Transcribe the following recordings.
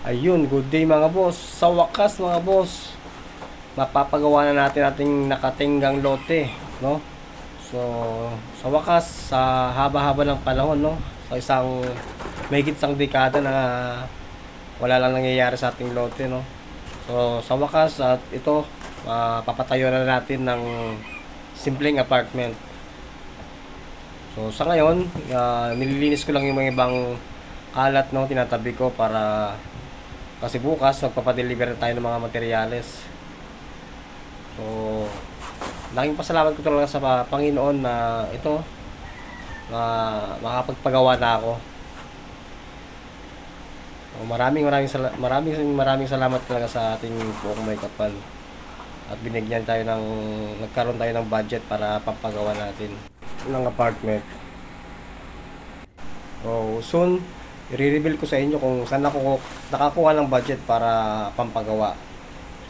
Ayun, good day mga boss. Sa wakas mga boss, mapapagawa na natin ating nakatinggang lote, no? So, sa wakas, sa haba-haba ng panahon, no? Sa mahigit isang dekada na wala lang nangyayari sa ating lote, no? So, sa wakas, at ito, papatayo na natin ng simpleng apartment. So, sa ngayon, nililinis ko lang yung mga ibang kalat, no? Tinatabi ko para kasi bukas magpapadeliver tayo ng mga materyales. So, laking pasalamat ko talaga sa Panginoon na ito na makapagpagawa na ako. So, maraming salamat talaga sa ating buong may kapal. At binigyan tayo nagkaroon tayo ng budget para pampagawa natin ng apartment. So, soon i-reveal ko sa inyo kung saan ako nakakuha ng budget para pampagawa.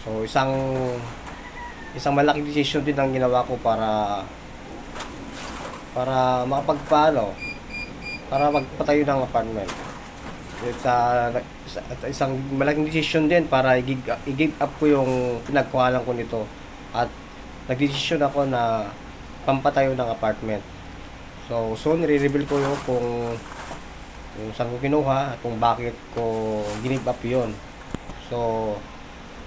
So, isang malaking decision din ang ginawa ko para makapagpaano, para magpatayo ng apartment. Isang malaking decision din para i-give up ko yung pinagkuhanan ko nito. At nagdesisyon ako na pampatayo ng apartment. So, soon i-reveal ko yung kung saan ko kinuha at kung bakit ko give up yun. So,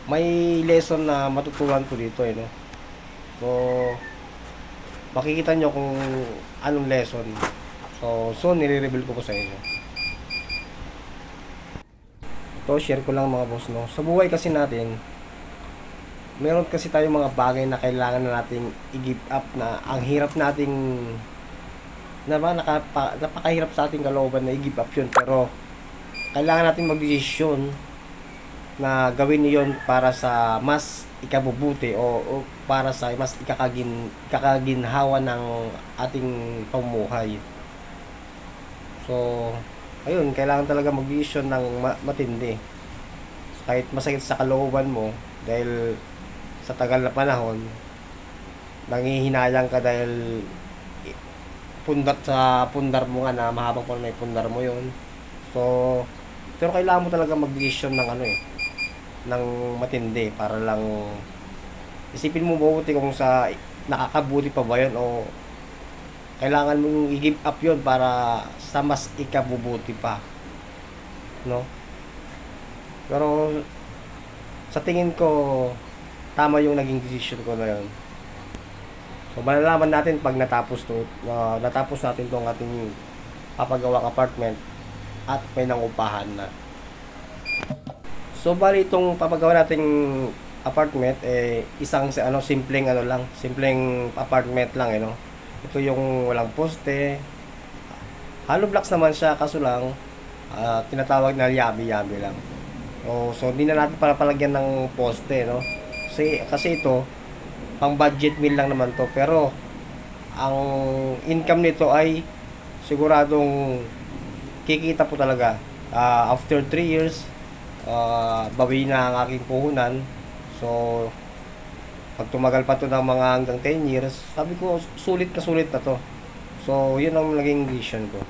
may lesson na matutunan ko dito no. So, makikita nyo kung anong lesson. So, nire-reveal ko sa inyo. Ito, share ko lang mga boss, no. Sa buhay kasi natin, meron kasi tayong mga bagay na kailangan na nating i-give up na ang hirap nating napakahirap sa ating kalooban na i-give up yun, pero kailangan natin magdesisyon na gawin niyon para sa mas ikabubuti o para sa mas ikakaginhawa ng ating pamumuhay. So, ayun, kailangan talaga magdesisyon ng matindi. Kahit masakit sa kalooban mo dahil sa tagal na panahon, nanghihinayang ka dahil pundar mo nga na mahabang pa may pundar mo yon. So, pero kailangan mo talaga mag-decision ng matindi para lang isipin mo mabuti kung sa nakakabuti pa ba yun o kailangan mong i-give up yun para sa mas ikabubuti pa, no? Pero sa tingin ko tama yung naging decision ko na yun. So, malalaman natin pag natapos natin tong ating papagawang apartment at may nangupahan na. So, bali itong papagawa nating apartment simpleng simpleng apartment lang no. Ito yung walang poste. Hollow blocks naman siya, kaso lang tinatawag na yabi-yabi lang. So hindi na natin palagyan ng poste no. Kasi ito pang budget meal lang naman to, pero ang income nito ay siguradong kikita po talaga. After 3 years bawi na ang aking puhunan. So pag tumagal pa to ng mga hanggang 10 years, sabi ko sulit na to. So yun ang naging vision ko.